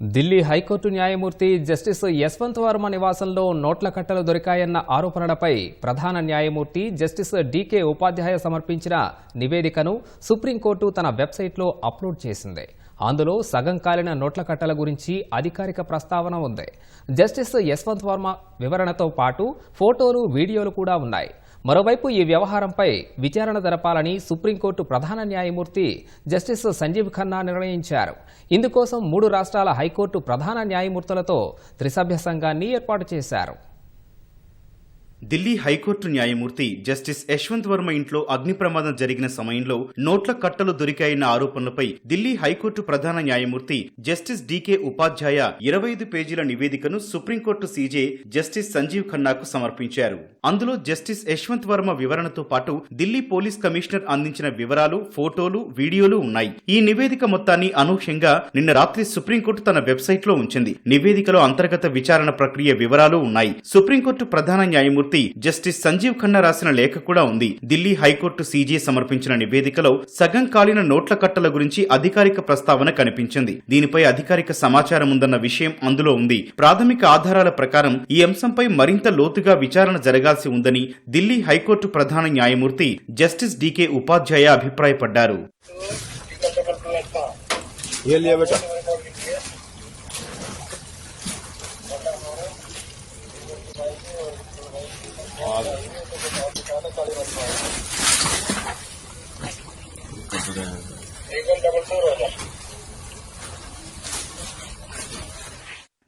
Delhi high court న్యాయమూర్తి justice Yashwant Varma నివాసంలో నోట్ల కట్టలు దొరికాయన్న ఆరోపణలపై ప్రధాన న్యాయమూర్తి జస్టిస్ డీకే ఉపాధ్యాయ సమర్పించిన నివేదికను సుప్రీంకోర్టు తన వెబ్సైట్లో అప్లోడ్ చేసింది. అందులో సగం కాలిన నోట్ల కట్టల గురించి అధికారిక ప్రస్తావన ఉంది. జస్టిస్ యశ్వంత్ వర్మ వివరణతో పాటు ఫోటోలు, వీడియోలు కూడా ఉన్నాయి. మరోవైపు ఈ వ్యవహారంపై విచారణ జరపాలని సుప్రీంకోర్టు ప్రధాన న్యాయమూర్తి జస్టిస్ సంజీవ్ ఖన్నా నిర్ణయించారు. ఇందుకోసం 3 రాష్ట్రాల హైకోర్టు ప్రధాన న్యాయమూర్తులతో త్రిసభ్య సంఘాన్ని ఏర్పాటు చేశారు. ఢిల్లీ హైకోర్టు న్యాయమూర్తి జస్టిస్ యశ్వంత్ వర్మ ఇంట్లో అగ్ని ప్రమాదం జరిగిన సమయంలో నోట్ల కట్టలు దొరికాయన్న ఆరోపణలపై ఢిల్లీ హైకోర్టు ప్రధాన న్యాయమూర్తి జస్టిస్ డీకే ఉపాధ్యాయ 25 పేజీల నివేదికను సుప్రీంకోర్టు సీజే జస్టిస్ సంజీవ్ ఖన్నాకు సమర్పించారు. అందులో జస్టిస్ యశ్వంత్ వర్మ వివరణతో పాటు ఢిల్లీ పోలీస్ కమిషనర్ అందించిన వివరాలు, ఫోటోలు, వీడియోలు ఉన్నాయి. ఈ నివేదిక మొత్తాన్ని అనూహ్యంగా నిన్న రాత్రి సుప్రీంకోర్టు తన వెబ్సైట్లో ఉంచింది. నివేదికలో అంతర్గత విచారణ ప్రక్రియ వివరాలు ఉన్నాయి. సుప్రీంకోర్టు ప్రధాన న్యాయమూర్తి జస్టిస్ సంజీవ్ ఖన్నా రాసిన లేఖ కూడా ఉంది. ఢిల్లీ హైకోర్టు సీజే సమర్పించిన నివేదికలో సగం కాలిన నోట్ల కట్టల గురించి అధికారిక ప్రస్తావన కనిపించింది. దీనిపై అధికారిక సమాచారం ఉందన్న విషయం అందులో ఉంది. ప్రాథమిక ఆధారాల ప్రకారం ఈ అంశంపై మరింత లోతుగా విచారణ జరగాల్సి ఉందని ఢిల్లీ హైకోర్టు ప్రధాన న్యాయమూర్తి జస్టిస్ డీకే ఉపాధ్యాయ అభిప్రాయపడ్డారు.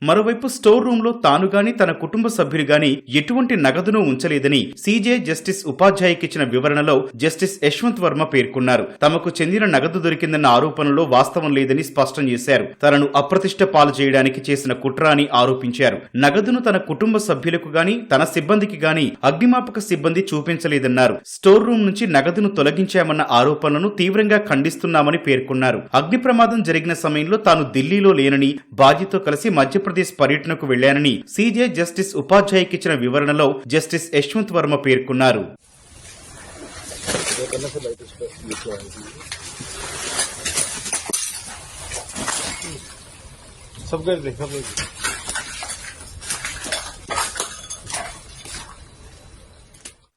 మరోవైపు స్టోర్ రూమ్ లో తాను గాని తన కుటుంబ సభ్యులు గాని ఎటువంటి నగదును ఉంచలేదని సీజే జస్టిస్ ఉపాధ్యాయకిచ్చిన వివరణలో జస్టిస్ యశ్వంత్ వర్మ పేర్కొన్నారు. తమకు చెందిన నగదు దొరికిందన్న ఆరోపణలో వాస్తవం లేదని స్పష్టం చేశారు. తనను అప్రతిష్ట పాలు చేయడానికి చేసిన కుట్ర అని ఆరోపించారు. నగదును తన కుటుంబ సభ్యులకు గాని తన సిబ్బందికి గాని అగ్నిమాపక సిబ్బంది చూపించలేదన్నారు. స్టోర్ రూమ్ నుంచి నగదును తొలగించామన్న ఆరోపణలను తీవ్రంగా ఖండిస్తున్నామని పేర్కొన్నారు. అగ్ని ప్రమాదం జరిగిన సమయంలో తాను ఢిల్లీలో లేనని, బాధ్యతో కలిసి మధ్యప్రదేశ్ పర్యటనకు వెళ్లానని సీజే జస్టిస్ ఉపాధ్యాయకిచ్చిన వివరణలో జస్టిస్ యశ్వంత్ వర్మ పేర్కొన్నారు.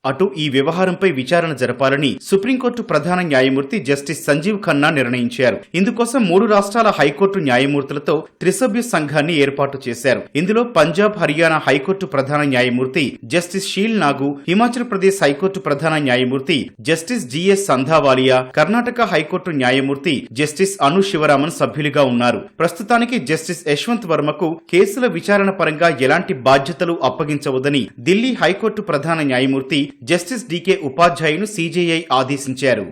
అటు ఈ వ్యవహారంపై విచారణ జరపాలని సుప్రీంకోర్టు ప్రధాన న్యాయమూర్తి జస్టిస్ సంజీవ్ ఖన్నా నిర్ణయించారు. ఇందుకోసం 3 రాష్ట్రాల హైకోర్టు న్యాయమూర్తులతో త్రిసభ్య సంఘాన్ని ఏర్పాటు చేశారు. ఇందులో పంజాబ్, హర్యానా హైకోర్టు ప్రధాన న్యాయమూర్తి జస్టిస్ షీల్ నాగు, హిమాచల్ ప్రదేశ్ హైకోర్టు ప్రధాన న్యాయమూర్తి జస్టిస్ జిఎస్ సంధావాలియా, కర్ణాటక హైకోర్టు న్యాయమూర్తి జస్టిస్ అను శివరామన్ సభ్యులుగా ఉన్నారు. ప్రస్తుతానికి జస్టిస్ యశ్వంత్ వర్మకు కేసుల విచారణ పరంగా ఎలాంటి బాధ్యతలు అప్పగించవద్దని ఢిల్లీ హైకోర్టు ప్రధాన న్యాయమూర్తి జస్టిస్ డీకే ఉపాధ్యాయను సీజేఐ ఆదేశించారు.